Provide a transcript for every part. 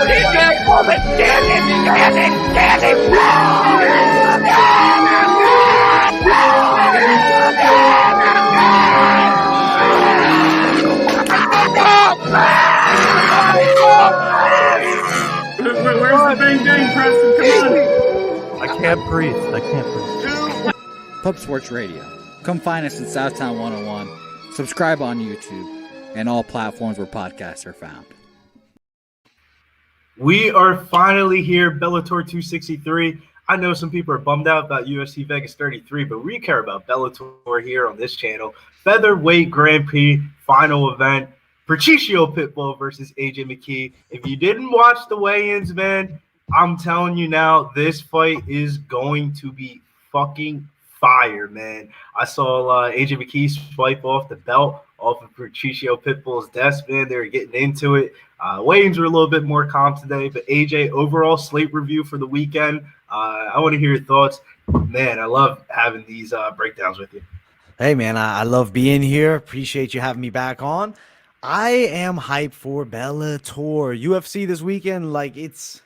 Where's the bang bang, Preston? Come on. I can't breathe. Pub Sports Radio. Come find us in Southtown 101. Subscribe on YouTube and all platforms where podcasts are found. We are finally here, Bellator 263. I know some people are bummed out about UFC Vegas 33, but we care about Bellator here on this channel. Featherweight Grand Prix final event. Patricio Pitbull versus AJ McKee. If you didn't watch the weigh-ins, man, I'm telling you now, this fight is going to be fucking fire, man. I saw AJ McKee swipe off the belt off of Patricio Pitbull's desk, man. They were getting into it. Weigh-ins were a little bit more calm today, but AJ, overall slate review for the weekend. I want to hear your thoughts. Man, I love having these breakdowns with you. Hey, man, I love being here. Appreciate you having me back on. I am hyped for Bellator. UFC this weekend, like, it's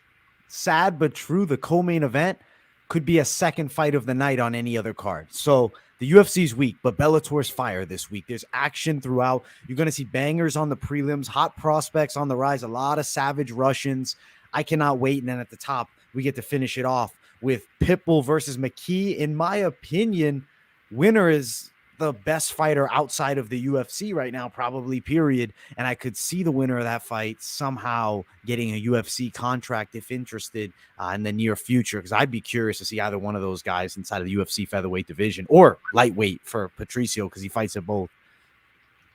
sad but true. The co-main event could be a second fight of the night on any other card. So the UFC's weak, but Bellator's fire this week. There's action throughout. You're going to see bangers on the prelims, hot prospects on the rise, a lot of savage Russians. I cannot wait. And then at the top, we get to finish it off with Pitbull versus McKee. In my opinion, winner is the best fighter outside of the UFC right now, probably, period. And I could see the winner of that fight somehow getting a UFC contract if interested in the near future, because I'd be curious to see either one of those guys inside of the UFC featherweight division or lightweight for Patricio, because he fights at both.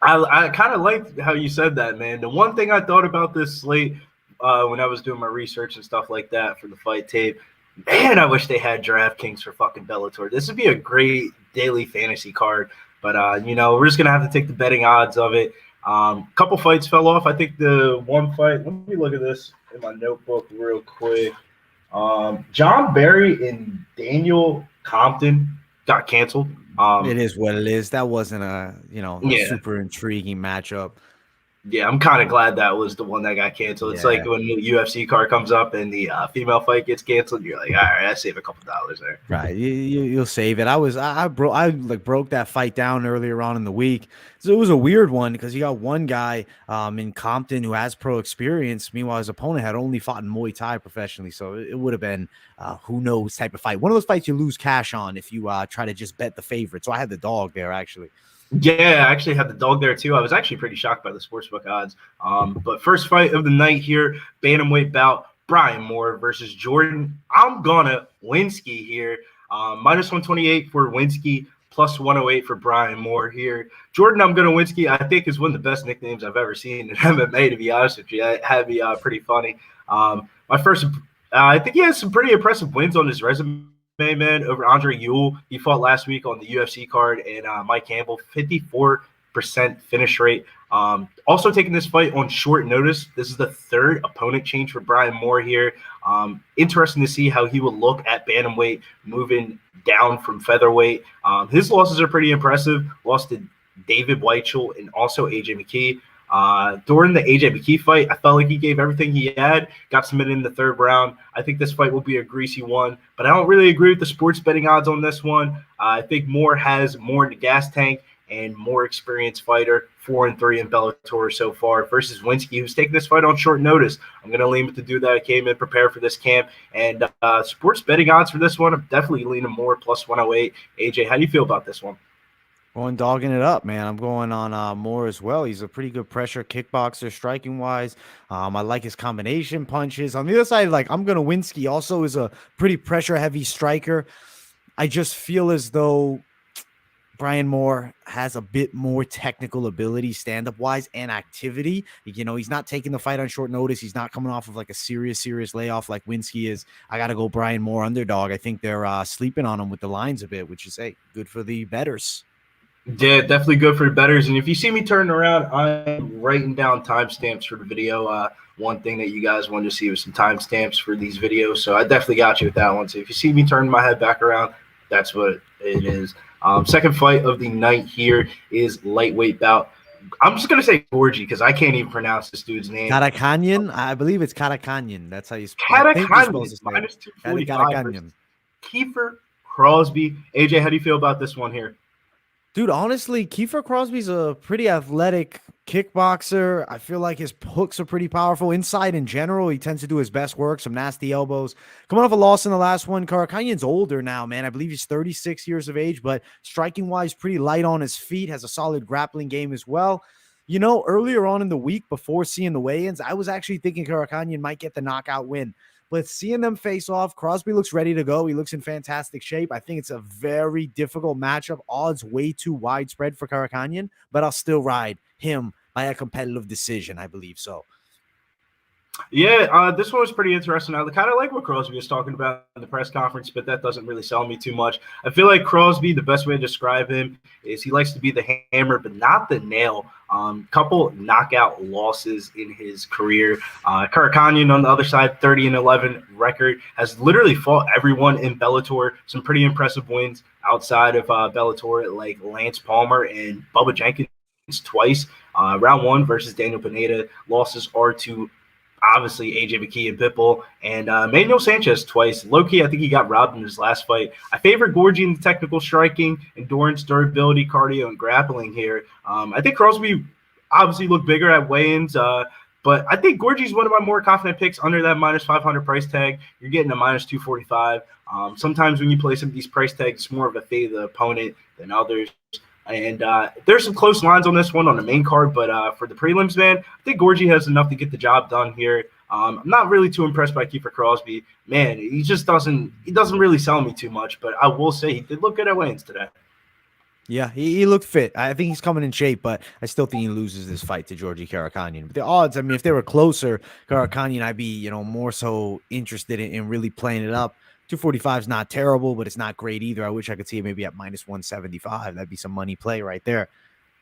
I kind of liked how you said that, man. The one thing I thought about this slate when I was doing my research and stuff like that for the fight tape, man, I wish they had DraftKings for fucking Bellator. This would be a great daily fantasy card, but you know, we're just gonna have to take the betting odds of it. Couple fights fell off. I think the one fight, let me look at this in my notebook real quick. John Barry and Daniel Compton got canceled. It is what it is. That wasn't a super intriguing matchup. Yeah, I'm kind of glad that was the one that got canceled. It's like when the UFC card comes up and the female fight gets canceled, you're like, all right, I save a couple dollars there. Right, you'll save it. I broke that fight down earlier on in the week. So it was a weird one because you got one guy in Compton who has pro experience. Meanwhile, his opponent had only fought in Muay Thai professionally, so it would have been who knows type of fight. One of those fights you lose cash on if you try to just bet the favorite. So I had the dog there actually. Yeah, I actually had the dog there too. I was actually pretty shocked by the sportsbook odds. But first fight of the night here, bantamweight bout, Brian Moore versus Jordan. I'm gonna Winski here. Minus 128 for Winski, plus 108 for Brian Moore here. Jordan, I'm gonna Winski, I think, is one of the best nicknames I've ever seen in MMA, to be honest with you. That had me pretty funny. I think he has some pretty impressive wins on his resume, man, over Andre Ewell. He fought last week on the UFC card, and Mike Campbell, 54% finish rate. Also taking this fight on short notice. This is the third opponent change for Brian Moore here. Interesting to see how he will look at bantamweight, moving down from featherweight. His losses are pretty impressive. Lost to David Weichel and also AJ McKee. During the AJ McKee fight, I felt like he gave everything he had, got submitted in the third round. I think this fight will be a greasy one, but I don't really agree with the sports betting odds on this one. I think Moore has more in the gas tank and more experienced fighter, 4-3 in Bellator so far, versus Winski, who's taking this fight on short notice. I'm going to lean to do that. I came in prepared for this camp, and sports betting odds for this one, I'm definitely leaning more, plus 108. AJ, how do you feel about this one? Going dogging it up, man. I'm going on Moore as well. He's a pretty good pressure kickboxer, striking wise. I like his combination punches. On the other side, like, I'm going to Winski also is a pretty pressure heavy striker. I just feel as though Brian Moore has a bit more technical ability stand-up wise and activity. You know, he's not taking the fight on short notice. He's not coming off of like a serious layoff like Winski is. I got to go Brian Moore underdog. I think they're sleeping on him with the lines a bit, which is, hey, good for the bettors. Yeah, definitely good for the bettors. And if you see me turning around, I'm writing down timestamps for the video. One thing that you guys wanted to see was some timestamps for these videos. So I definitely got you with that one. So if you see me turning my head back around, that's what it is. Second fight of the night here is lightweight bout. I'm just gonna say Gorgie because I can't even pronounce this dude's name. Karakhanyan, I believe it's Karakhanyan. That's how you spell it. Karakhanyan minus 245. Kiefer Crosby. AJ, how do you feel about this one here? Dude, honestly, Kiefer Crosby's a pretty athletic kickboxer. I feel like his hooks are pretty powerful. Inside in general, he tends to do his best work, some nasty elbows. Coming off a loss in the last one, Karakhanyan's older now, man. I believe he's 36 years of age, but striking-wise, pretty light on his feet, has a solid grappling game as well. You know, earlier on in the week, before seeing the weigh-ins, I was actually thinking Karakhanyan might get the knockout win. But seeing them face off, Crosby looks ready to go. He looks in fantastic shape. I think it's a very difficult matchup. Odds way too widespread for Karakhanyan, but I'll still ride him by a competitive decision. I believe so. Yeah, this one was pretty interesting. I kind of like what Crosby was talking about in the press conference, but that doesn't really sell me too much. I feel like Crosby, the best way to describe him is he likes to be the hammer, but not the nail. Couple knockout losses in his career. Karakhanyan on the other side, 30-11 record, has literally fought everyone in Bellator. Some pretty impressive wins outside of Bellator, like Lance Palmer and Bubba Jenkins twice. Round one versus Daniel Pineda. Losses are to obviously AJ McKee and Pitbull, and Emmanuel Sanchez twice. Low-key, I think he got robbed in his last fight. I favor Gorgie in the technical striking, endurance, durability, cardio, and grappling here. I think Crosby obviously looked bigger at weigh-ins, but I think Gorgie's one of my more confident picks under that minus 500 price tag. You're getting a minus 245. Sometimes when you play some of these price tags, it's more of a fate of the opponent than others. And there's some close lines on this one on the main card, but for the prelims, man, I think Gorgie has enough to get the job done here. I'm not really too impressed by Kiefer Crosby. Man, he just doesn't really sell me too much, but I will say he did look good at weigh-ins today. Yeah, he looked fit. I think he's coming in shape, but I still think he loses this fight to Georgie Karakhanyan. But the odds, I mean, if they were closer, Karakhanyan, I'd be, more so interested in really playing it up. 245 is not terrible, but it's not great either. I wish I could see it maybe at minus 175. That'd be some money play right there.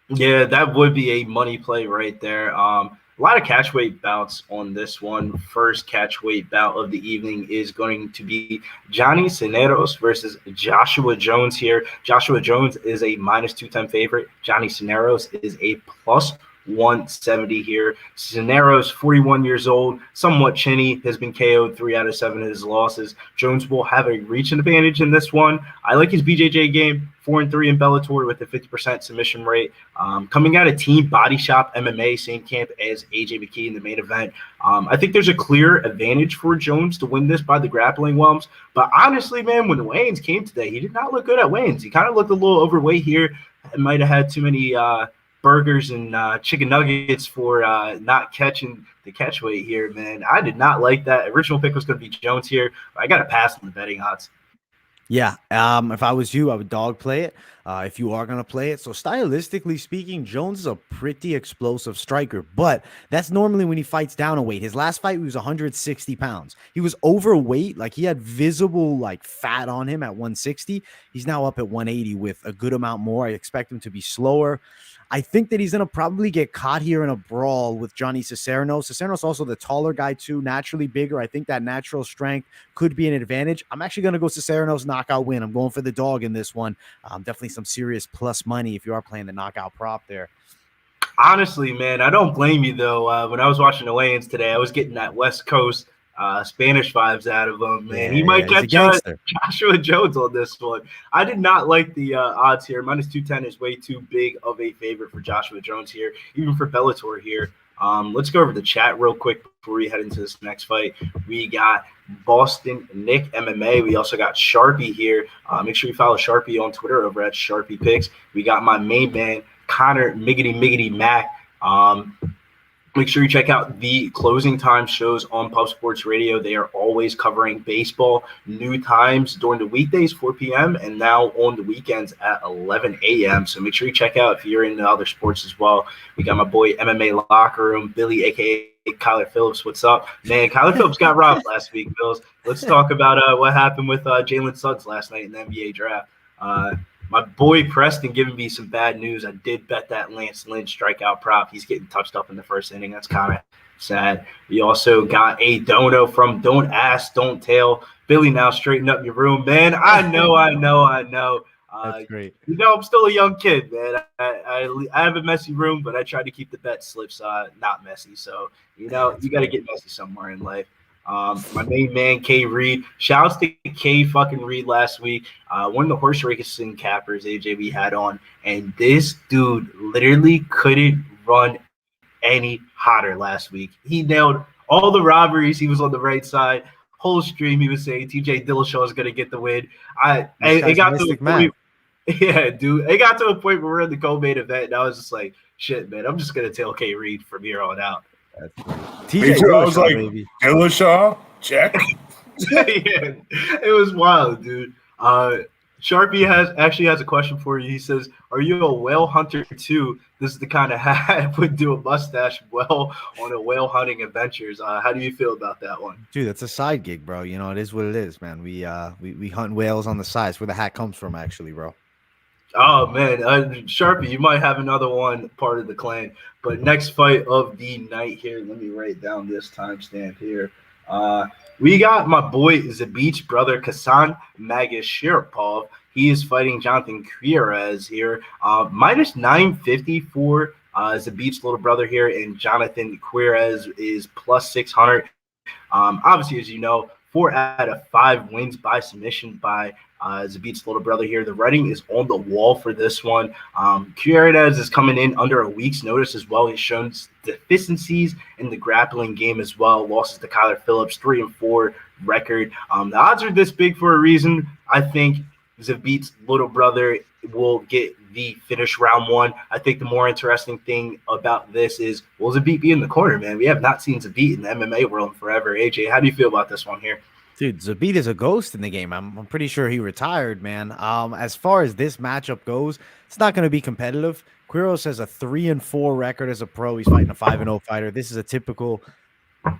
Yeah, that would be a money play right there. A lot of catchweight bouts on this one. First catchweight bout of the evening is going to be Johnny Cisneros versus Joshua Jones here. Joshua Jones is a minus 210 favorite. Johnny Cisneros is a plus 170 here. Cisneros, 41 years old, somewhat chinny, has been KO'd 3 out of 7 of his losses. Jones will have a reach advantage in this one. I like his BJJ game, 4-3 in Bellator with a 50% submission rate. Coming out of Team Body Shop MMA, same camp as AJ McKee in the main event. I think there's a clear advantage for Jones to win this by the grappling realms. But honestly, man, when weigh-ins came today, he did not look good at weigh-ins. He kind of looked a little overweight here. Might have had too many burgers and chicken nuggets for not catching the catch weight here, man. I did not like that. Original pick was going to be Jones here. I got to pass on the betting odds. Yeah, if I was you, I would dog play it if you are going to play it. So stylistically speaking, Jones is a pretty explosive striker, but that's normally when he fights down a weight. His last fight, he was 160 pounds. He was overweight. Like, he had visible, fat on him at 160. He's now up at 180 with a good amount more. I expect him to be slower. I think that he's going to probably get caught here in a brawl with Johnny Cisneros. Cisneros also the taller guy too, naturally bigger. I think that natural strength could be an advantage. I'm actually going to go Cisneros knockout win. I'm going for the dog in this one. Definitely some serious plus money if you are playing the knockout prop there. Honestly, man, I don't blame you, though. When I was watching the weigh-ins today, I was getting that West Coast Spanish vibes out of him, man. He might catch Joshua Jones on this one. I did not like the odds here. Minus 210 is way too big of a favorite for Joshua Jones here, even for Bellator here. Let's go over the chat real quick before we head into this next fight. We got Boston Nick MMA. We also got Sharpie here. Make sure you follow Sharpie on Twitter over at Sharpie Picks. We got my main man, Connor Miggity Mac. Make sure you check out the closing time shows on Pub Sports Radio. They are always covering baseball, new times during the weekdays, 4 p.m., and now on the weekends at 11 a.m. So make sure you check out if you're into other sports as well. We got my boy MMA Locker Room, Billy, a.k.a. Kyler Phillips. What's up? Man, Kyler Phillips got robbed last week, Bills. Let's talk about what happened with Jalen Suggs last night in the NBA draft. My boy Preston giving me some bad news. I did bet that Lance Lynch strikeout prop. He's getting touched up in the first inning. That's kind of sad. We also got a dono from Don't Ask, Don't Tell. Billy, now straighten up your room. Man, I know. That's great. I'm still a young kid, man. I have a messy room, but I try to keep the bet slips not messy. So, you got to get messy somewhere in life. My main man, K Reed. Shouts to K fucking Reed last week. One of the horse racing cappers AJ we had on, and this dude literally couldn't run any hotter last week. He nailed all the robberies. He was on the right side. Whole stream, he was saying TJ Dillashaw is gonna get the win. It got to a point. Yeah, dude. It got to a point where we're in the co-main event, and I was just like, shit, man. I'm just gonna tell K Reed from here on out. TJ Dillashaw, I was like, baby. Dillashaw, check. Yeah, it was wild, dude. Sharpie has a question for you. He says, "Are you a whale hunter too? This is the kind of hat would do a mustache well on a whale hunting adventures." How do you feel about that one, dude? That's a side gig, bro. It is what it is, man. We hunt whales on the side. It's where the hat comes from, actually, bro. Oh man, Sharpie, you might have another one part of the clan. But next fight of the night here. Let me write down this timestamp here. We got my boy Zabit's brother Khasan Magomedsharipov. He is fighting Jonathan Quiroz here. Minus 950 for Zabit's little brother here, and Jonathan Quiroz is plus 600. Obviously, as you know, 4 out of 5 wins by submission by Zabit's little brother here. The writing is on the wall for this one. Quiroz is coming in under a week's notice as well. He's shown deficiencies in the grappling game as well. Losses to Kyler Phillips, 3-4 record. The odds are this big for a reason. I think Zabit's little brother will get the finish round 1. I think the more interesting thing about this is, will Zabit be in the corner, man? We have not seen Zabit in the MMA world in forever. AJ, how do you feel about this one here? Dude, Zabit is a ghost in the game. I'm pretty sure he retired, man. As far as this matchup goes, it's not going to be competitive. Quiroz has a 3-4 record as a pro. He's fighting a 5-0 fighter. This is a typical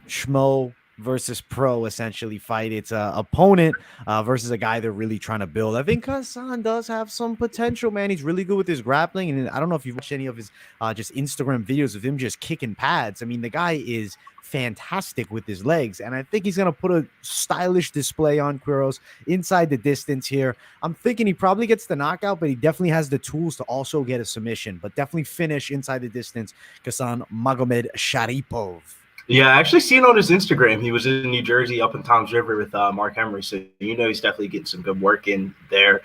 schmo versus pro essentially fight. It's a opponent versus a guy they're really trying to build. I think Khasan does have some potential, man. He's really good with his grappling, and I don't know if you've watched any of his just Instagram videos of him just kicking pads. I mean, the guy is fantastic with his legs, and I think he's going to put a stylish display on Quiroz inside the distance here. I'm thinking he probably gets the knockout, but he definitely has the tools to also get a submission, but definitely finish inside the distance Khasan Magomedsharipov. Yeah, I actually seen on his Instagram, he was in New Jersey up in Toms River with Mark Henry, so he's definitely getting some good work in there.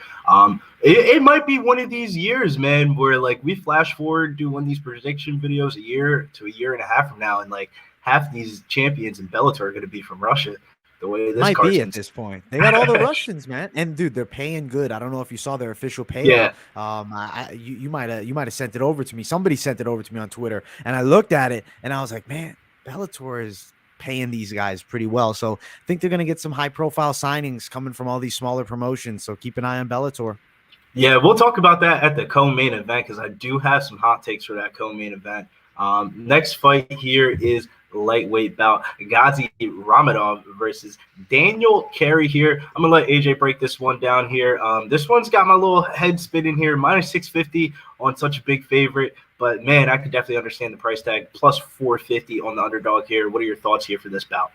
It might be one of these years, man, where like we flash forward, do one of these prediction videos a year to a year and a half from now, and like half these champions in Bellator are going to be from Russia. The way this might be at this point. They got all the Russians, man, and dude, they're paying good. I don't know if you saw their official payout. Yeah. You might have sent it over to me. Somebody sent it over to me on Twitter, and I looked at it, and I was like, man, Bellator is paying these guys pretty well. So I think they're going to get some high-profile signings coming from all these smaller promotions. So keep an eye on Bellator. Yeah, we'll talk about that at the co-main event because I do have some hot takes for that co-main event. Next fight here is lightweight bout. Gadzhi Rabadanov versus Daniel Carey here. I'm going to let AJ break this one down here. This one's got my little head spinning here. Minus 650 on such a big favorite. But, man, I could definitely understand the price tag. Plus 450 on the underdog here. What are your thoughts here for this bout?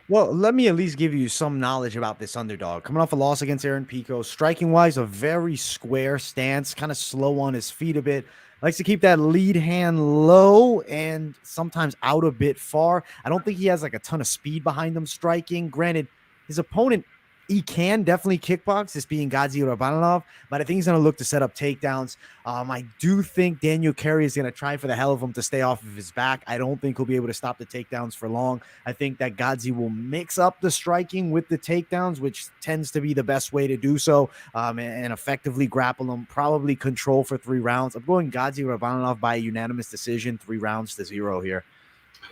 Well, let me at least give you some knowledge about this underdog. Coming off a loss against Aaron Pico, striking-wise, a very square stance, kind of slow on his feet a bit. Likes to keep that lead hand low and sometimes out a bit far. I don't think he has like a ton of speed behind him striking. Granted, his opponent, he can definitely kickbox, this being Gadzhi Rabadanov, but I think he's going to look to set up takedowns. I do think Daniel Carey is going to try for the hell of him to stay off of his back. I don't think he'll be able to stop the takedowns for long. I think that Gadzhi will mix up the striking with the takedowns, which tends to be the best way to do so, and effectively grapple him, probably control for 3 rounds. I'm going Gadzhi Rabadanov by a unanimous decision, 3-0 here.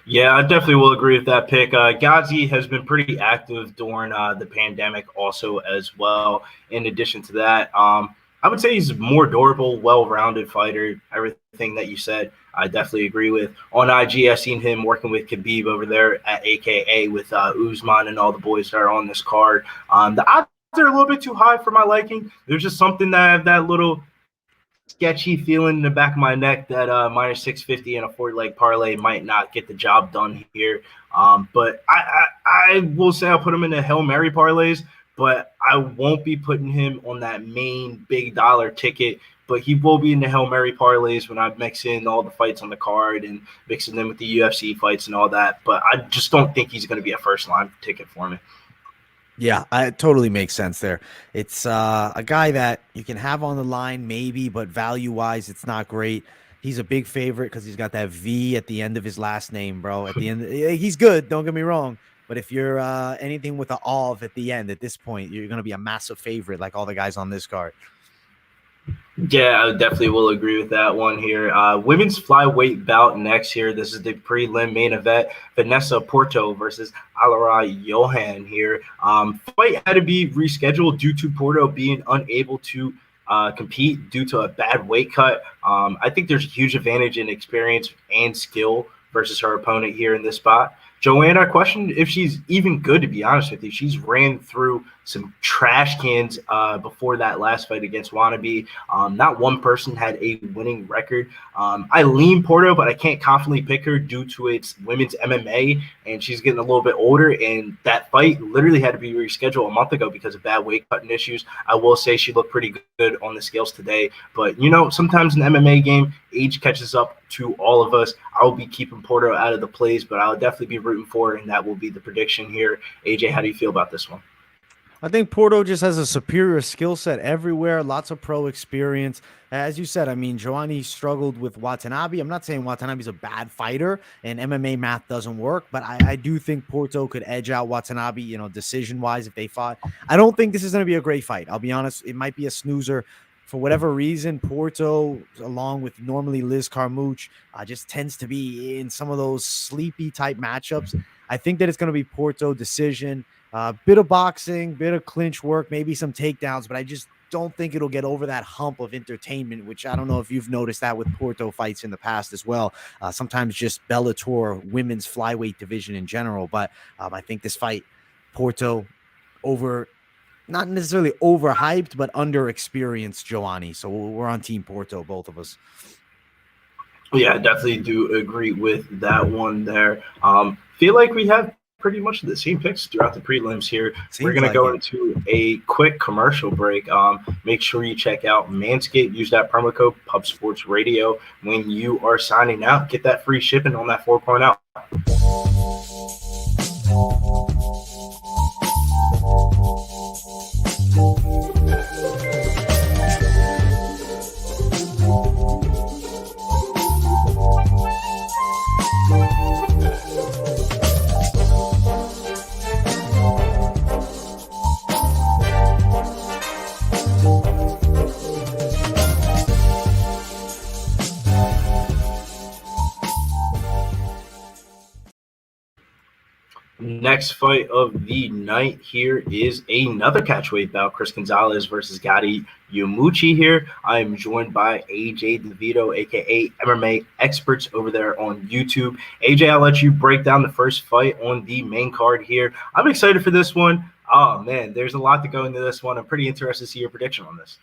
Yeah, I definitely will agree with that pick. Gadzhi has been pretty active during the pandemic also as well. In addition to that, I would say he's a more durable, well-rounded fighter. Everything that you said, I definitely agree with. On IG, I've seen him working with Khabib over there at AKA with Usman and all the boys that are on this card. The odds are a little bit too high for my liking. There's just something that I have that little sketchy feeling in the back of my neck that minus 650 and a 4-leg parlay might not get the job done here. But I will say I'll put him in the Hail Mary parlays. but I won't be putting him on that main big dollar ticket. But he will be in the Hail Mary parlays when I mix in all the fights on the card and mixing them with the UFC fights and all that. But I just don't think he's going to be a first-line ticket for me. Yeah, it totally makes sense there. It's a guy that you can have on the line maybe, but value-wise, it's not great. He's a big favorite because he's got that V at the end of his last name, bro. At the end, he's good. Don't get me wrong. But if you're anything with an "ov" at the end, at this point, you're going to be a massive favorite like all the guys on this card. Yeah, I definitely will agree with that one here. Women's flyweight bout next here. This is the prelim main event. Vanessa Porto versus Ilara Joanne here. Fight had to be rescheduled due to Porto being unable to compete due to a bad weight cut. I think there's a huge advantage in experience and skill versus her opponent here in this spot. Joanne, I question if she's even good, to be honest with you. She's ran through some trash cans before that last fight against Wannabe. Not one person had a winning record. I lean Porto, but I can't confidently pick her due to its women's MMA, and she's getting a little bit older, and that fight literally had to be rescheduled a month ago because of bad weight cutting issues. I will say she looked pretty good on the scales today, but, sometimes in the MMA game, age catches up to all of us. I'll be keeping Porto out of the plays, but I'll definitely be rooting for her, and that will be the prediction here. AJ, how do you feel about this one? I think Porto just has a superior skill set everywhere, lots of pro experience. As you said, I mean, Joanne struggled with Watanabe. I'm not saying Watanabe's a bad fighter and MMA math doesn't work, but I do think Porto could edge out Watanabe, decision-wise if they fought. I don't think this is going to be a great fight. I'll be honest. It might be a snoozer. For whatever reason, Porto, along with normally Liz Carmouche, just tends to be in some of those sleepy-type matchups. I think that it's going to be Porto decision. Bit of boxing, bit of clinch work, maybe some takedowns, but I just don't think it'll get over that hump of entertainment, which I don't know if you've noticed that with Porto fights in the past as well. Sometimes just Bellator women's flyweight division in general. But I think this fight, Porto over, not necessarily overhyped, but under-experienced Joanne. So we're on Team Porto, both of us. Yeah, I definitely do agree with that one there. Feel like we have pretty much the same picks throughout the prelims here. We're going to go into a quick commercial break. Make sure you check out Manscaped. Use that promo code PubSportsRadio when you are signing out. Get that free shipping on that 4.0. Next fight of the night here is another catchweight bout. Chris Gonzalez versus Gadzhi Yamauchi here. I am joined by AJ DeVito, a.k.a. MMA Experts over there on YouTube. AJ, I'll let you break down the first fight on the main card here. I'm excited for this one. Oh, man, there's a lot to go into this one. I'm pretty interested to see your prediction on this.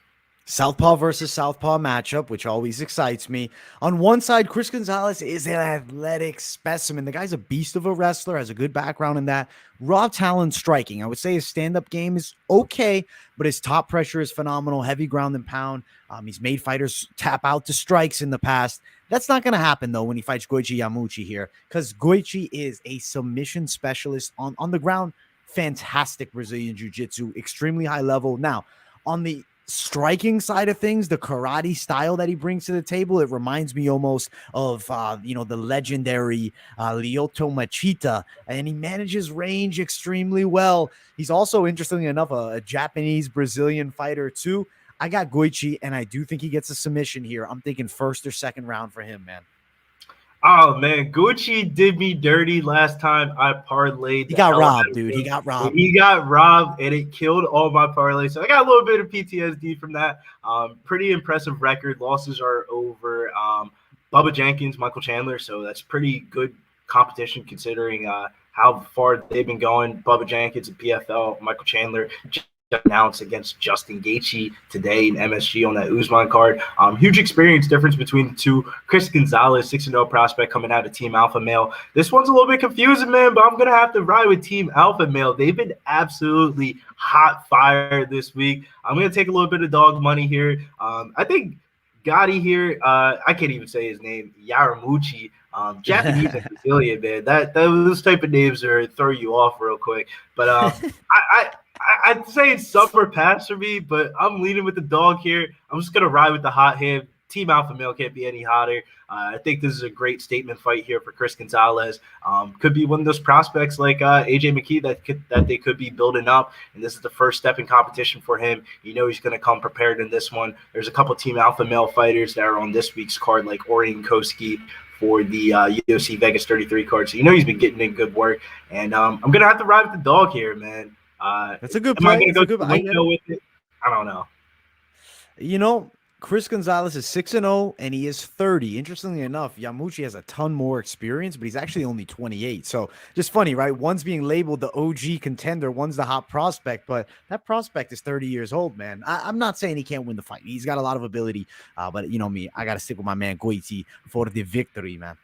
Southpaw versus Southpaw matchup, which always excites me. On one side, Chris Gonzalez is an athletic specimen. The guy's a beast of a wrestler, has a good background in that. Raw talent striking. I would say his stand-up game is okay, but his top pressure is phenomenal. Heavy ground and pound. He's made fighters tap out to strikes in the past. That's not going to happen, though, when he fights Gadzhi Yamauchi here, because Goiti is a submission specialist on the ground. Fantastic Brazilian jiu-jitsu, extremely high level. Now, on the striking side of things, the karate style that he brings to the table, it reminds me almost of the legendary Lyoto Machida, and he manages range extremely well. He's also, interestingly enough, a Japanese Brazilian fighter too. I got Goiti, and I do think he gets a submission here. I'm thinking first or second round for him, man. Oh, man, Gucci did me dirty last time I parlayed. He got robbed, dude. He got robbed. He got robbed, and it killed all my parlays. So I got a little bit of PTSD from that. Pretty impressive record. Losses are over Bubba Jenkins, Michael Chandler. So that's pretty good competition considering how far they've been going. Bubba Jenkins and PFL, Michael Chandler announced against Justin Gaethje today in MSG on that Usman card. Huge experience difference between the two. Chris Gonzalez, 6-0 prospect coming out of Team Alpha Male. This one's a little bit confusing, man, but I'm going to have to ride with Team Alpha Male. They've been absolutely hot fire this week. I'm going to take a little bit of dog money here. I think Gotti here, I can't even say his name, Yamauchi. Japanese and Brazilian, man. Those type of names throw you off real quick. But I'd say it's summer pass for me, but I'm leaning with the dog here. I'm just gonna ride with the hot hand. Team Alpha Male can't be any hotter. I think this is a great statement fight here for Chris Gonzalez. Could be one of those prospects like AJ McKee that they could be building up, and this is the first step in competition for him. You know he's going to come prepared in this one. There's a couple Team Alpha Male fighters that are on this week's card, like Orion Koski for the UFC Vegas 33 card. So you know he's been getting in good work, and I'm going to have to ride with the dog here, man. That's a good play. Am I play. going to go with it? I don't know. You know, Chris Gonzalez is 6-0 and he is 30. Interestingly enough, Yamauchi has a ton more experience, but he's actually only 28. So just funny, right? One's being labeled the OG contender, one's the hot prospect, but that prospect is 30 years old, man. I'm not saying he can't win the fight. He's got a lot of ability, but you know me, I got to stick with my man Goiti for the victory, man.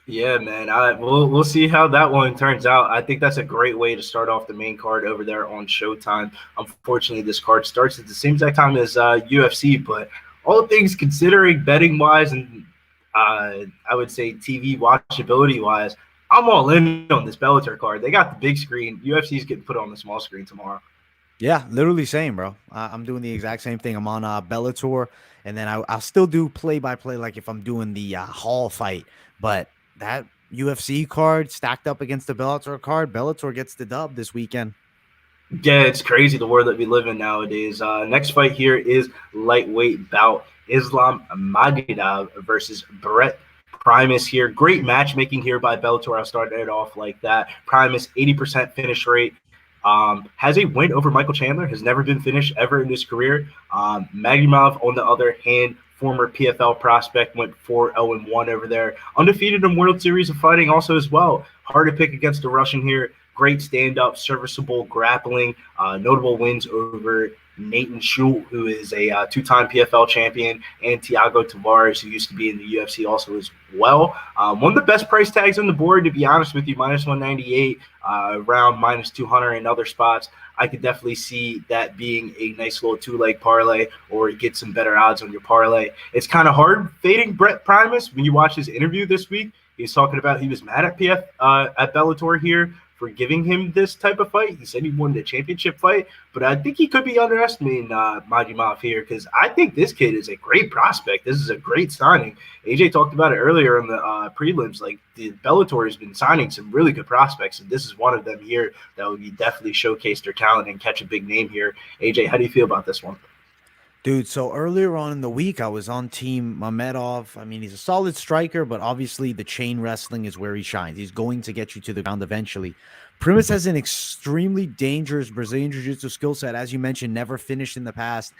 Yeah, man. We'll see how that one turns out. I think that's a great way to start off the main card over there on Showtime. Unfortunately, this card starts at the same exact time as UFC, but all things considering, betting-wise and I would say TV watchability-wise, I'm all in on this Bellator card. They got the big screen. UFC's getting put on the small screen tomorrow. Yeah, literally same, bro. I'm doing the exact same thing. I'm on Bellator, and then I'll still do play-by-play like if I'm doing the Hall fight, but that UFC card stacked up against the Bellator card, Bellator gets the dub this weekend. Yeah, it's crazy the world that we live in nowadays. Next fight here is lightweight bout. Usman Nurmagomedov versus Brent. Primus here. Great matchmaking here by Bellator. I'll start it off like that. Primus, 80% finish rate. Has a win over Michael Chandler. Has never been finished ever in his career. Magomedov, on the other hand, former PFL prospect, went 4-0-1 over there. Undefeated in World Series of Fighting also as well. Hard to pick against the Russian here. Great stand-up, serviceable grappling. Notable wins over Nathan Schultz, who is a two-time PFL champion, and Thiago Tavares, who used to be in the UFC also as well. One of the best price tags on the board, to be honest with you, -198, around -200 in other spots. I could definitely see that being a nice little two-leg parlay, or get some better odds on your parlay. It's kind of hard fading Brent Primus. When you watch his interview this week, he's talking about he was mad at at Bellator here for giving him this type of fight. He said he wanted a championship fight, but I think he could be underestimating Magomedov here, because I think this kid is a great prospect. This is a great signing. AJ talked about it earlier in the prelims. Like, the Bellator has been signing some really good prospects, and this is one of them here that will be definitely showcase their talent and catch a big name here. AJ, how do you feel about this one? Dude, so earlier on in the week, I was on Team Mamedov. I mean, he's a solid striker, but obviously the chain wrestling is where he shines. He's going to get you to the ground eventually. Primus has an extremely dangerous Brazilian Jiu-Jitsu skill set. As you mentioned, never finished in the past.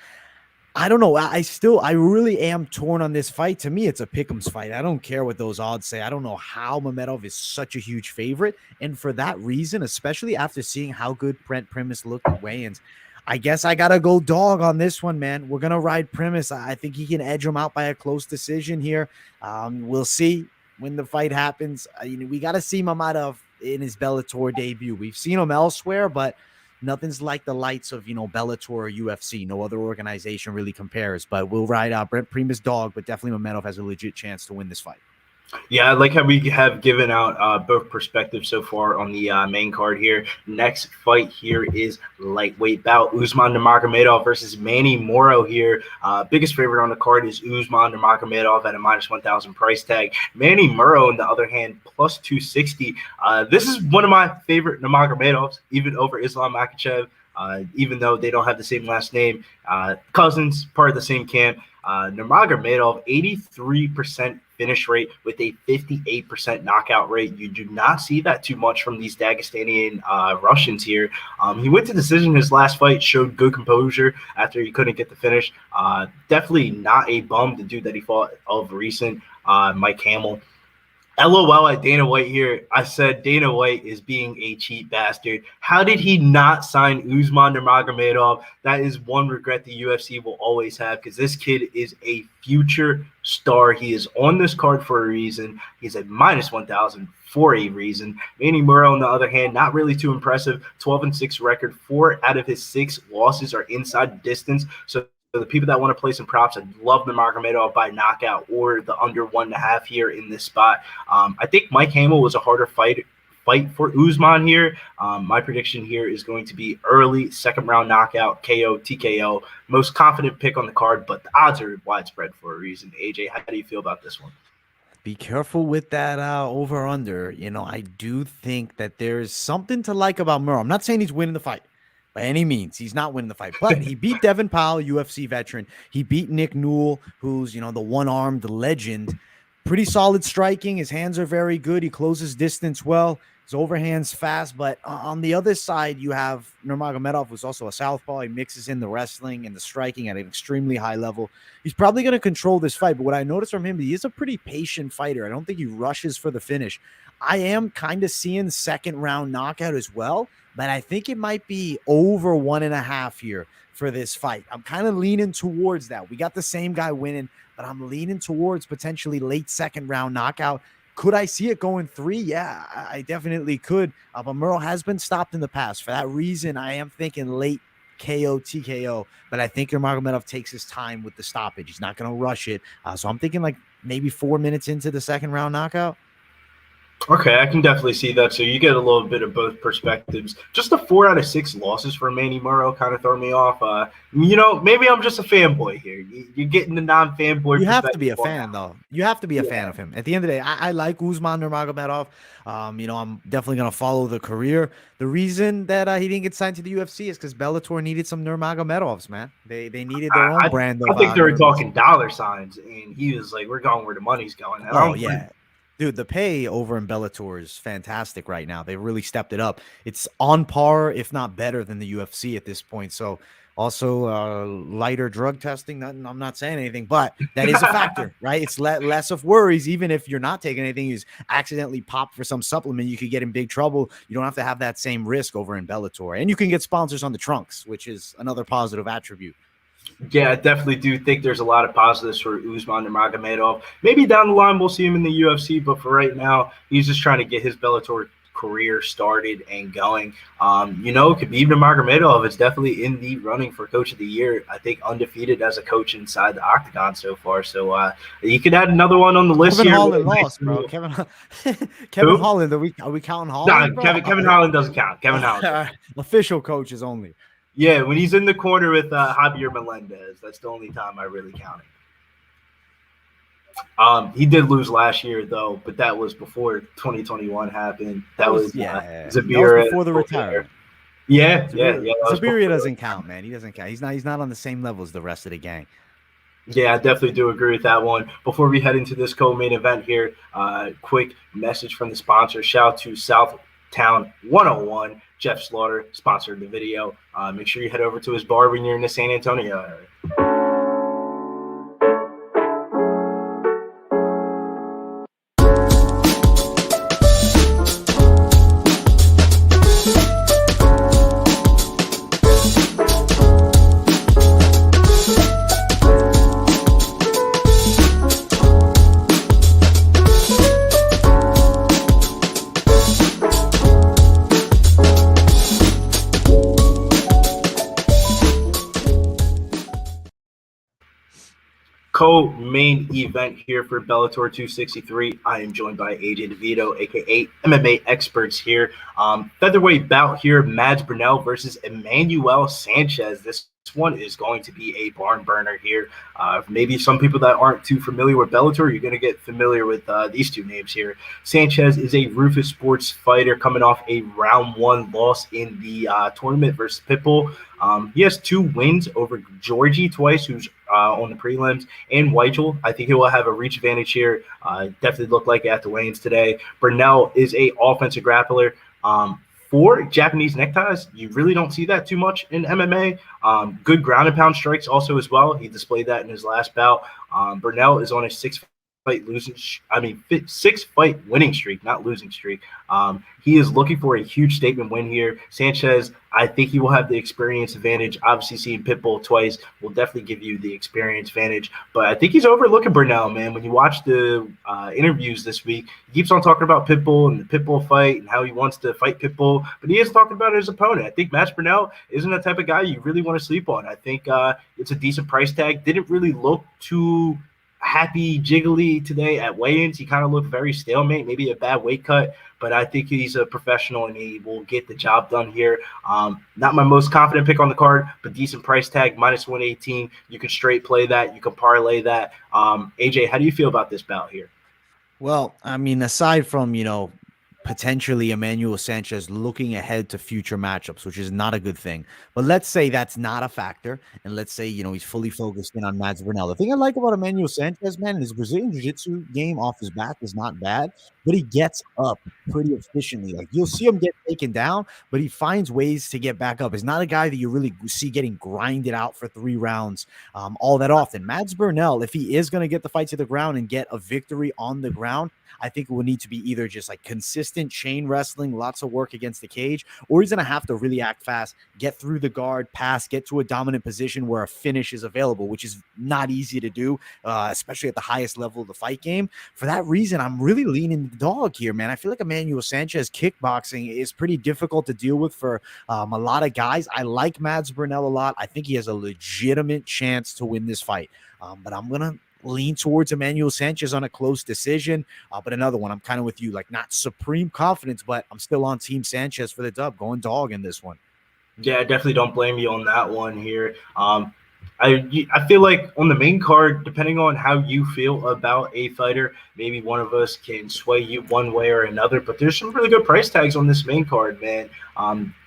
I don't know. I really am torn on this fight. To me, it's a pick'ems fight. I don't care what those odds say. I don't know how Mamedov is such a huge favorite. And for that reason, especially after seeing how good Brent Primus looked at weigh-ins, I guess I got to go dog on this one, man. We're going to ride Primus. I think he can edge him out by a close decision here. We'll see when the fight happens. We got to see Mamedov in his Bellator debut. We've seen him elsewhere, but nothing's like the lights of, Bellator or UFC. No other organization really compares. But we'll ride Brent Primus dog, but definitely Mamedov has a legit chance to win this fight. Yeah, I like how we have given out both perspectives so far on the main card here. Next fight here is lightweight bout. Usman Nurmagomedov versus Manny Muro here. Biggest favorite on the card is Usman Nurmagomedov at a -1,000 price tag. Manny Muro, on the other hand, +260. This is one of my favorite Nurmagomedovs, even over Islam Makhachev. Even though they don't have the same last name. Cousins, part of the same camp. Nurmagomedov, 83% finish rate with a 58% knockout rate. You do not see that too much from these Dagestani Russians here. He went to decision his last fight, showed good composure after he couldn't get the finish. Definitely not a bum, the dude that he fought of recent, Mike Hamill. LOL at Dana White here. I said Dana White is being a cheap bastard. How did he not sign Usman Nurmagomedov? That is one regret the UFC will always have, because this kid is a future star. He is on this card for a reason. He's at -1,000 for a reason. Manny Muro, on the other hand, not really too impressive. 12-6 record. 4 out of his 6 losses are inside the distance. So the people that want to play some props, I'd love the Magomedov by knockout or the under 1.5 here in this spot. I think Mike Hamill was a harder fight for Usman here. My prediction here is going to be early second round knockout, KO, TKO. Most confident pick on the card, but the odds are widespread for a reason. AJ, how do you feel about this one? Be careful with that over under. You know, I do think that there's something to like about Muro. I'm not saying he's winning the fight by any means. He's not winning the fight, but he beat Devin Powell, UFC veteran. He beat Nick Newell, who's, you know, the one-armed legend. Pretty solid striking. His hands are very good. He closes distance well. His overhand's fast. But on the other side, you have Nurmagomedov, who's also a southpaw. He mixes in the wrestling and the striking at an extremely high level. He's probably going to control this fight. But what I noticed from him, he is a pretty patient fighter. I don't think he rushes for the finish. I am kind of seeing second round knockout as well, but I think it might be over 1.5 here for this fight. I'm kind of leaning towards that. We got the same guy winning, but I'm leaning towards potentially late second round knockout. Could I see it going 3? Yeah, I definitely could. But Muro has been stopped in the past. For that reason, I am thinking late KO, TKO, but I think Magomedov takes his time with the stoppage. He's not going to rush it. So I'm thinking like maybe 4 minutes into the second round knockout. Okay, I can definitely see that. So you get a little bit of both perspectives. Just the 4 out of 6 losses for Manny Muro kind of throw me off. You know, maybe I'm just a fanboy here. You're getting the non-fanboy. You have to be a fan, though. You have to be a fan of him. At the end of the day, I like Usman Nurmagomedov. You know, I'm definitely going to follow the career. The reason that he didn't get signed to the UFC is because Bellator needed some Nurmagomedovs, man. They needed their own brand. I think they were talking dollar signs, and he was like, we're going where the money's going. Oh, yeah. Dude, the pay over in Bellator is fantastic right now. They really stepped it up. It's on par, if not better, than the UFC at this point. So also lighter drug testing. I'm not saying anything, but that is a factor, right? It's less of worries. Even if you're not taking anything, you accidentally pop for some supplement, you could get in big trouble. You don't have to have that same risk over in Bellator. And you can get sponsors on the trunks, which is another positive attribute. Yeah, I definitely do think there's a lot of positives for Usman Nurmagomedov. Maybe down the line we'll see him in the UFC, but for right now, he's just trying to get his Bellator career started and going. You know, Khabib Nurmagomedov is definitely in the running for Coach of the Year. I think undefeated as a coach inside the octagon so far. So you could add another one on the list Kevin here. Holland lost, bro. Kevin Holland. Are we counting Holland? No, Kevin Holland doesn't count. Kevin Holland. Official coaches only. Yeah, when he's in the corner with Javier Melendez, that's the only time I really count it. He did lose last year, though, but that was before 2021 happened. That was Zabira. That was before the retirement. Yeah. Zabira doesn't count, man. He doesn't count. He's not on the same level as the rest of the gang. Yeah, I definitely do agree with that one. Before we head into this co-main event here, quick message from the sponsor. Shout out to Southtown 101. Jeff Slaughter sponsored the video. Make sure you head over to his bar when you're in the San Antonio area. Co-main event here for Bellator 263. I am joined by AJ DeVito, aka MMA Experts here. Featherweight bout here, Mads Burnell versus Emmanuel Sanchez. This one is going to be a barn burner here. Maybe some people that aren't too familiar with Bellator, you're going to get familiar with these two names here. Sanchez is a Rufus Sports fighter coming off a round 1 loss in the tournament versus Pitbull. He has 2 wins over Georgie twice, who's on the prelims, and Weichel. I think he will have a reach advantage here. Definitely looked like at the weigh-ins today. Burnell is a offensive grappler. For Japanese neckties, you really don't see that too much in MMA. Good ground and pound strikes also as well. He displayed that in his last bout. Burnell is on a 6 six-fight winning streak, not losing streak. He is looking for a huge statement win here. Sanchez, I think he will have the experience advantage. Obviously, seeing Pitbull twice will definitely give you the experience advantage. But I think he's overlooking Burnell, man. When you watch the interviews this week, he keeps on talking about Pitbull and the Pitbull fight and how he wants to fight Pitbull, but he is talking about his opponent. I think Matt Burnell isn't the type of guy you really want to sleep on. I think it's a decent price tag. Didn't really look too happy jiggly today at weigh-ins. He kind of looked very stalemate, maybe a bad weight cut, but I think he's a professional and he will get the job done here. Not my most confident pick on the card, but decent price tag, minus 118. You can straight play that. You can parlay that. AJ, how do you feel about this bout here? Well, I mean, aside from, potentially Emmanuel Sanchez looking ahead to future matchups, which is not a good thing. But let's say that's not a factor. And let's say, he's fully focused in on Mads Burnell. The thing I like about Emmanuel Sanchez, man, his Brazilian Jiu-Jitsu game off his back is not bad, but he gets up pretty efficiently. Like, you'll see him get taken down, but he finds ways to get back up. He's not a guy that you really see getting grinded out for 3 rounds all that often. Mads Burnell, if he is going to get the fight to the ground and get a victory on the ground, I think it will need to be either just like consistent chain wrestling, lots of work against the cage, or he's going to have to really act fast, get through the guard, pass, get to a dominant position where a finish is available, which is not easy to do, especially at the highest level of the fight game. For that reason, I'm really leaning the dog here, man. I feel like Emmanuel Sanchez kickboxing is pretty difficult to deal with for a lot of guys. I like Mads Burnell a lot. I think he has a legitimate chance to win this fight, but I'm going to lean towards Emmanuel Sanchez on a close decision. But another one, I'm kind of with you, like not supreme confidence, but I'm still on Team Sanchez for the dub, going dog in this one. Yeah, I definitely don't blame you on that one here. I feel like on the main card, depending on how you feel about a fighter, maybe one of us can sway you one way or another. But there's some really good price tags on this main card, man.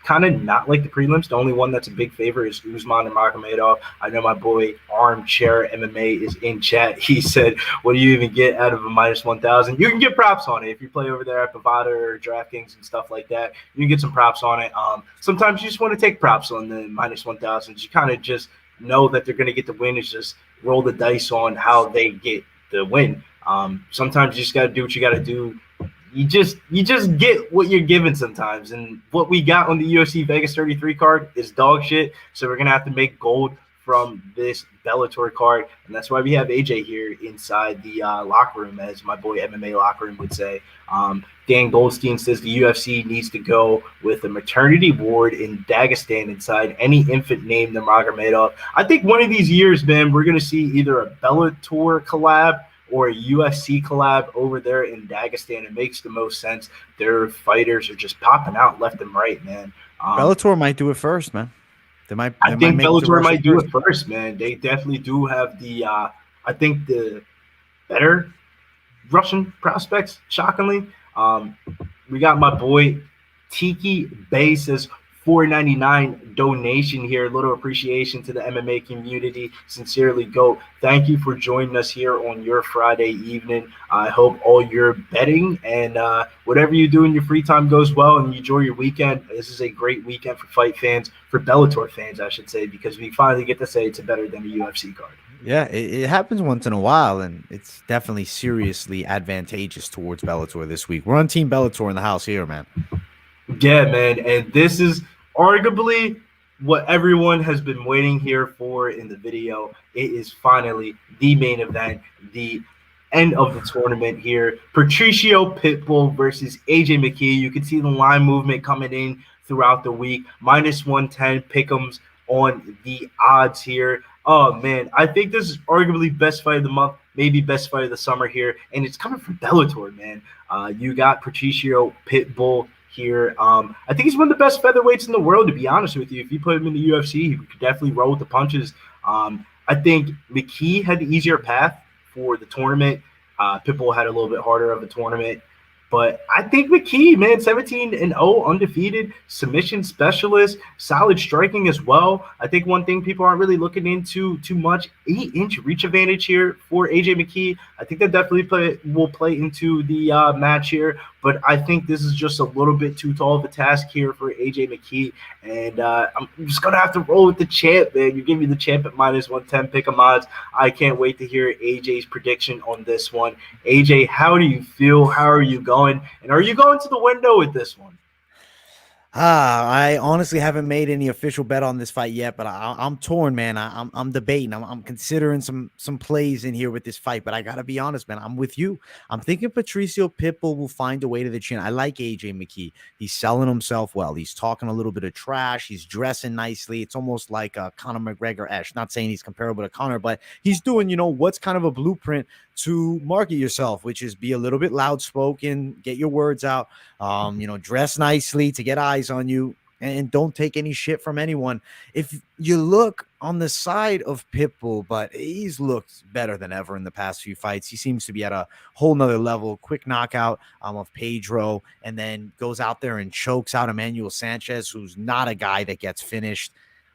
Kind of not like the prelims. The only one that's a big favorite is Usman Nurmagomedov. I know my boy Armchair MMA is in chat. He said, "What do you even get out of a minus 1,000?" You can get props on it if you play over there at Bovada or DraftKings and stuff like that. You can get some props on it. Sometimes you just want to take props on the minus 1,000s. You kind of just know that they're going to get the win. Is just roll the dice on how they get the win. Sometimes you just got to do what you got to do. You just get what you're given sometimes. And what we got on the UFC Vegas 33 card is dog shit. So we're going to have to make gold from this Bellator card. And that's why we have AJ here inside the locker room, as my boy MMA locker room would say. Dan Goldstein says the UFC needs to go with a maternity ward in Dagestan inside any infant named Nurmagomedov. I think one of these years, man, we're going to see either a Bellator collab or a UFC collab over there in Dagestan. It makes the most sense. Their fighters are just popping out left and right, man. Bellator might do it first, man. I think Bellator might do it first, man. They definitely do have the I think the better Russian prospects, shockingly. We got my boy Tiki Bay says $4.99 donation here. A little appreciation to the MMA community. Sincerely, Goat. Thank you for joining us here on your Friday evening. I hope all your betting and whatever you do in your free time goes well and you enjoy your weekend. This is a great weekend for fight fans, for Bellator fans, I should say, because we finally get to say it's better than a UFC card. Yeah, it happens once in a while, and it's definitely seriously advantageous towards Bellator this week. We're on Team Bellator in the house here, man. Yeah, man, and this is arguably what everyone has been waiting here for in the video. It is finally the main event, the end of the tournament here. Patricio Pitbull versus AJ McKee. You can see the line movement coming in throughout the week. Minus 110 pick'ems on the odds here. Oh, man, I think this is arguably best fight of the month, maybe best fight of the summer here, and it's coming from Bellator, man. You got Patricio Pitbull here. I think he's one of the best featherweights in the world, to be honest with you. If you put him in the UFC, he could definitely roll with the punches. I think McKee had the easier path for the tournament. Pitbull had a little bit harder of a tournament. But I think McKee, man, 17-0, undefeated, submission specialist, solid striking as well. I think one thing people aren't really looking into too much, 8-inch reach advantage here for AJ McKee. I think that definitely will play into the match here. But I think this is just a little bit too tall of a task here for AJ McKee. And I'm just going to have to roll with the champ, man. You give me the champ at -110 pick-em odds. I can't wait to hear AJ's prediction on this one. AJ, how do you feel? How are you going? And are you going to the window with this one? I honestly haven't made any official bet on this fight yet, but I'm torn, man. I'm debating. I'm considering some plays in here with this fight, but I gotta be honest, man. I'm with you. I'm thinking Patricio Pitbull will find a way to the chin. I like AJ McKee. He's selling himself well. He's talking a little bit of trash. He's dressing nicely. It's almost like Conor McGregor-esque. Not saying he's comparable to Conor, but he's doing, what's kind of a blueprint to market yourself, which is be a little bit loud spoken, get your words out, dress nicely to get eyes on you, and don't take any shit from anyone. If you look on the side of Pitbull, but he's looked better than ever in the past few fights. He seems to be at a whole nother level. Quick knockout of Pedro, and then goes out there and chokes out Emmanuel Sanchez, who's not a guy that gets finished.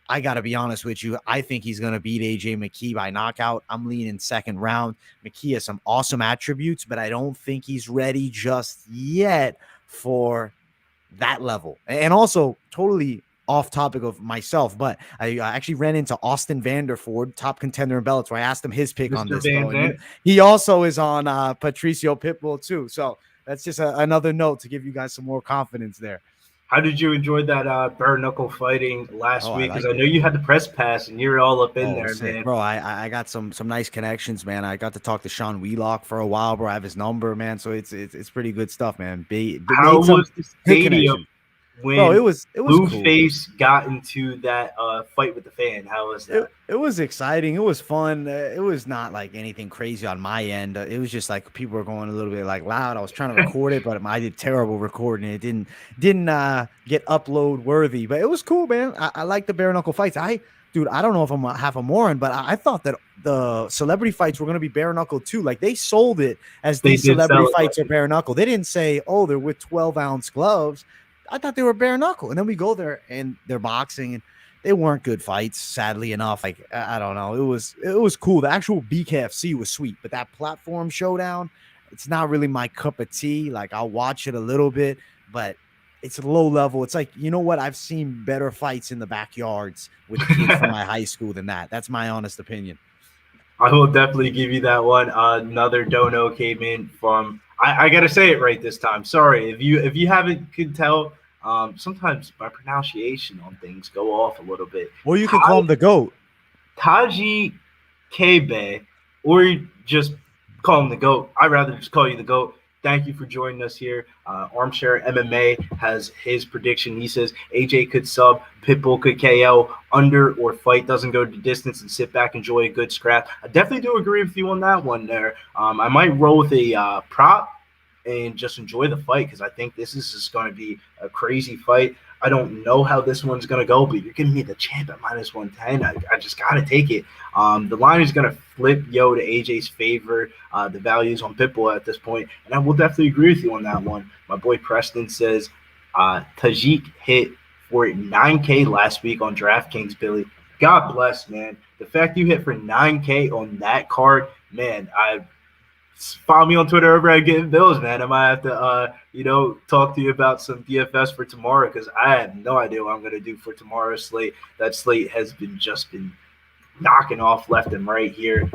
I got to be honest with you. I think he's going to beat AJ McKee by knockout. I'm leaning second round. McKee has some awesome attributes, but I don't think he's ready just yet for that level. And also, totally off topic of myself, but I actually ran into Austin Vanderford, top contender in Bellator. I asked him his pick on this. He also is on Patricio Pitbull too. So that's just another note to give you guys some more confidence there. How did you enjoy that bare knuckle fighting last week? Because I know you had the press pass and you're all up in there, man. Bro, I got some nice connections, man. I got to talk to Sean Wheelock for a while, bro. I have his number, man. So it's pretty good stuff, man. How was the stadium when it was Blueface cool. got into that fight with the fan? How was that? It was exciting. It was fun. It was not like anything crazy on my end. It was just like people were going a little bit like loud. I was trying to record it, but I did terrible recording. It didn't get upload worthy, but it was cool, man. I like the bare knuckle fights. Dude, I don't know if I'm half a moron, but I thought that the celebrity fights were going to be bare knuckle too. Like they sold it as these celebrity fights are bare knuckle. They didn't say, oh, they're with 12-ounce gloves. I thought they were bare knuckle. And then we go there and they're boxing and they weren't good fights, sadly enough. Like, I don't know. It was cool. The actual BKFC was sweet, but that platform showdown, it's not really my cup of tea. Like I'll watch it a little bit, but it's low level. It's like, you know what? I've seen better fights in the backyards with kids from my high school than that. That's my honest opinion. I will definitely give you that one. Another dono came in from, I got to say it right this time. Sorry. If you haven't could tell, sometimes my pronunciation on things go off a little bit. Or you can call him the GOAT. Taji Kebe, or just call him the GOAT. I'd rather just call you the GOAT. Thank you for joining us here. Armchair MMA has his prediction. He says AJ could sub, Pitbull could KO, under or fight, doesn't go to distance and sit back, enjoy a good scrap. I definitely do agree with you on that one there. I might roll with a prop and just enjoy the fight because I think this is just going to be a crazy fight. I don't know how this one's going to go, but you're giving me the champ at -110. I just got to take it. The line is going to flip to AJ's favor. The values on Pitbull at this point, and I will definitely agree with you on that one. My boy Preston says Tajik hit for 9K last week on DraftKings, Billy. God bless, man. The fact you hit for 9K on that card, man, follow me on Twitter over at Getting Bills, man. I might have to, talk to you about some DFS for tomorrow because I have no idea what I'm going to do for tomorrow's slate. That slate has been knocking off left and right here.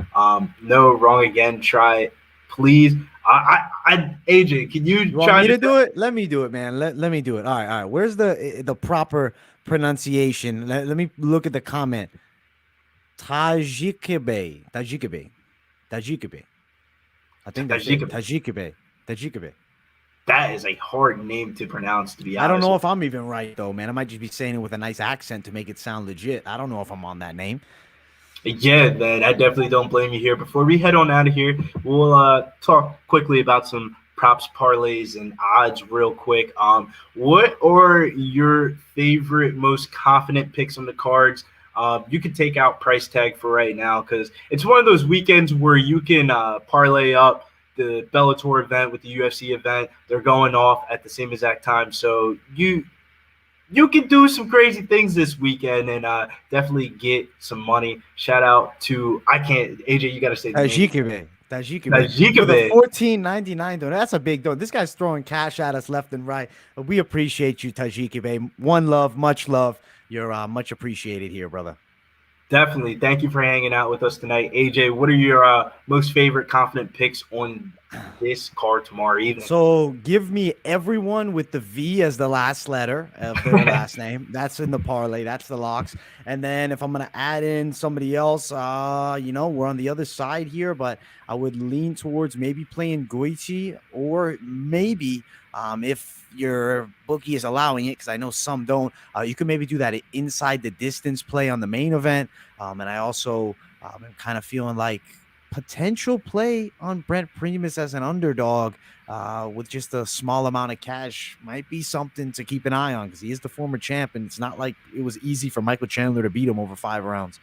No, wrong again. Try it, please. AJ, can you try me to do it? Let me do it, man. Let me do it. All right. Where's the proper pronunciation? Let me look at the comment. Tajikebe. I think that's Tajikebe. That is a hard name to pronounce, to be honest. I don't know if I'm even right, though, man. I might just be saying it with a nice accent to make it sound legit. I don't know if I'm on that name. Yeah, man, I definitely don't blame you here. Before we head on out of here, we'll talk quickly about some props, parlays, and odds real quick. What are your favorite, most confident picks on the cards? You can take out price tag for right now because it's one of those weekends where you can parlay up the Bellator event with the UFC event. They're going off at the same exact time. So you can do some crazy things this weekend and definitely get some money. Shout out to AJ, you got to say the name. Tajikabay. For the $14.99 though, that's a big though. This guy's throwing cash at us left and right. But we appreciate you, Tajikabay. One love, much love. You're much appreciated here, brother. Definitely. Thank you for hanging out with us tonight. AJ, what are your most favorite confident picks on this card tomorrow evening? So give me everyone with the V as the last letter of their last name. That's in the parlay. That's the locks. And then if I'm going to add in somebody else, we're on the other side here, but I would lean towards maybe playing Goiti or maybe if your bookie is allowing it, because I know some don't, you can maybe do that inside the distance play on the main event. And I also am kind of feeling like potential play on Brent Primus as an underdog with just a small amount of cash might be something to keep an eye on because he is the former champ, and it's not like it was easy for Michael Chandler to beat him over 5 rounds.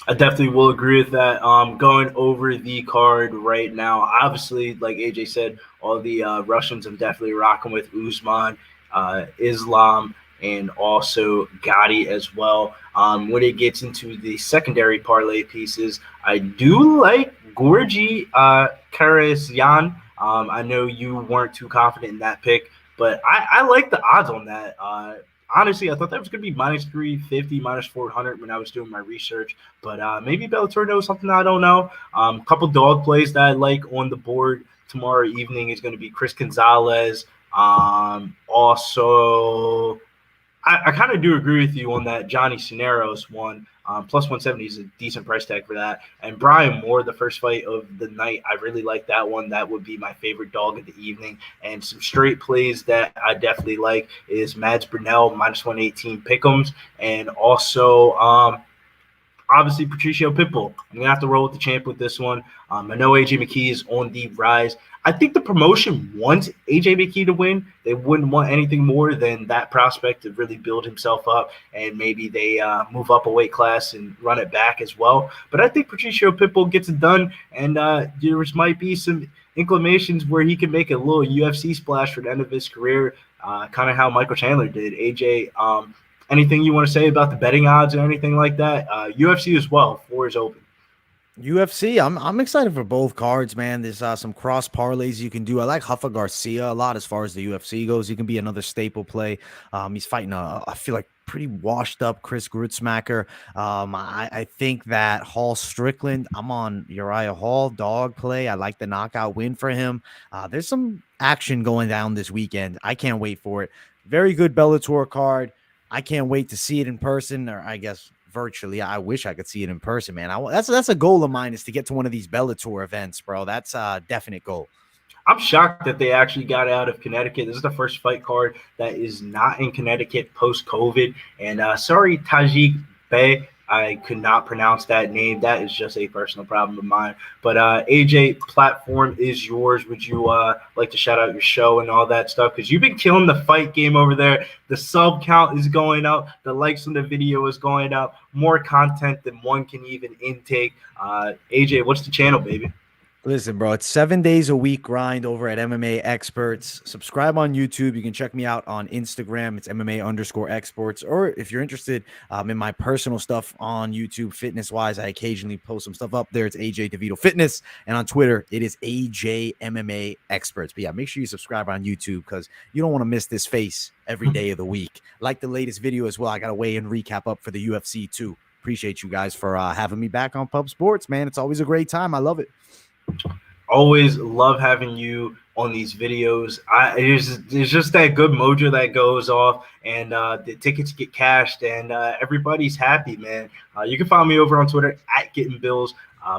I definitely will agree with that. Going over the card right now, obviously, like AJ said, all the Russians I'm definitely rocking with Usman, Islam, and also Gotti as well. When it gets into the secondary parlay pieces, I do like Gadzhi Rabadanov. I know you weren't too confident in that pick, but I like the odds on that. Honestly, I thought that was going to be minus 350, minus 400 when I was doing my research. But maybe Bellator knows something I don't know. A couple dog plays that I like on the board tomorrow evening is going to be Chris Gonzalez. Also, I kind of do agree with you on that Johnny Cisneros one. Plus 170 is a decent price tag for that. And Brian Moore, the first fight of the night, I really like that one. That would be my favorite dog of the evening. And some straight plays that I definitely like is Mads Burnell, minus 118 pick'ems. And also, obviously, Patricio Pitbull. I'm going to have to roll with the champ with this one. I know AJ McKee is on the rise. I think the promotion wants AJ McKee to win. They wouldn't want anything more than that prospect to really build himself up, and maybe they move up a weight class and run it back as well. But I think Patricio Pitbull gets it done, and there might be some inclinations where he can make a little UFC splash for the end of his career, kind of how Michael Chandler did. AJ, anything you want to say about the betting odds or anything like that? UFC as well. Floor is open. UFC, I'm excited for both cards, man. There's some cross parlays you can do. I like Huffa Garcia a lot as far as the UFC goes. He can be another staple play. He's fighting I feel like pretty washed up Chris Grutzmacher. I think that Hall Strickland, I'm on Uriah Hall dog play. I like the knockout win for him. There's some action going down this weekend. I can't wait for it. Very good Bellator card. I can't wait to see it in person, or I guess virtually. I wish I could see it in person, man. That's a goal of mine, is to get to one of these Bellator events, bro. That's a definite goal. I'm shocked that they actually got out of Connecticut. This is the first fight card that is not in Connecticut post-COVID. And sorry, Tajik Bey, I could not pronounce that name. That is just a personal problem of mine. But AJ, platform is yours. Would you like to shout out your show and all that stuff? Because you've been killing the fight game over there. The sub count is going up. The likes on the video is going up. More content than one can even intake. AJ, what's the channel, baby? Listen, bro, it's 7 days a week grind over at MMA Experts. Subscribe on YouTube. You can check me out on Instagram. It's MMA_experts. Or if you're interested in my personal stuff on YouTube, fitness-wise, I occasionally post some stuff up there. It's AJ DeVito Fitness. And on Twitter, it is AJ MMA Experts. But yeah, make sure you subscribe on YouTube because you don't want to miss this face every day of the week. Like the latest video as well. I got a weigh-in recap up for the UFC too. Appreciate you guys for having me back on Pub Sports, man. It's always a great time. I love it. Always love having you on these videos. It's just that good mojo that goes off, and the tickets get cashed, and everybody's happy, man. You can find me over on Twitter at Getting Bills.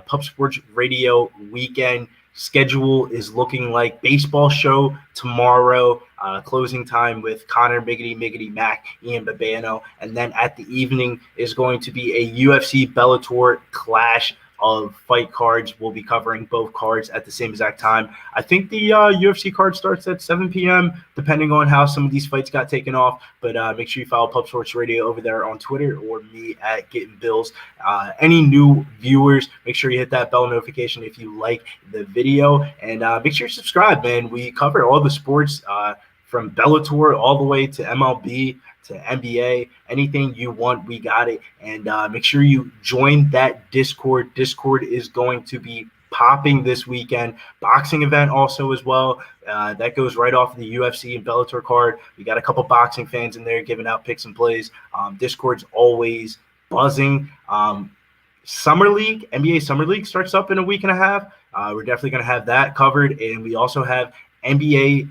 Pub Sports Radio weekend schedule is looking like baseball show tomorrow, closing time with Connor Miggity Mac, Ian Babano, and then at the evening is going to be a UFC Bellator clash of fight cards. We'll be covering both cards at the same exact time. I think the UFC card starts at 7 p.m., depending on how some of these fights got taken off. But make sure you follow Pub Sports Radio over there on Twitter or me at Getting Bills. Any new viewers, make sure you hit that bell notification if you like the video. And make sure you subscribe, man. We cover all the sports from Bellator all the way to MLB to NBA. Anything you want, we got it. And make sure you join that Discord. Discord is going to be popping this weekend. Boxing event also as well. That goes right off the UFC and Bellator card. We got a couple boxing fans in there giving out picks and plays. Discord's always buzzing. Summer League, NBA Summer League starts up in a week and a half. We're definitely going to have that covered. And we also have NBA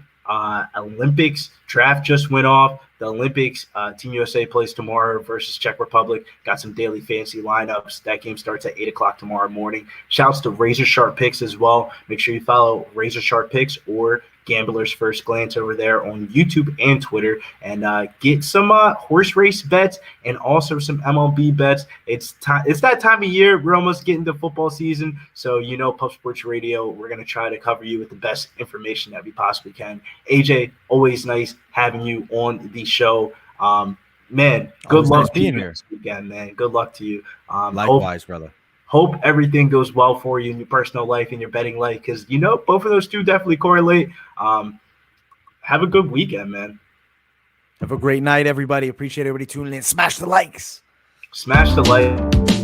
Olympics. Draft just went off. The Olympics, Team USA plays tomorrow versus Czech Republic. Got some daily fantasy lineups. That game starts at 8 o'clock tomorrow morning. Shouts to Razor Sharp Picks as well. Make sure you follow Razor Sharp Picks or Gambler's First Glance over there on YouTube and Twitter, and get some horse race bets and also some MLB bets. It's that time of year. We're almost getting to football season, so Pub Sports Radio, we're going to try to cover you with the best information that we possibly can. AJ, always nice having you on the show. Man, good luck to you this weekend, man. Good luck to you. Likewise, brother. Hope everything goes well for you in your personal life and your betting life, because both of those two definitely correlate. Have a good weekend, man. Have a great night, everybody. Appreciate everybody tuning in. Smash the likes. Smash the like.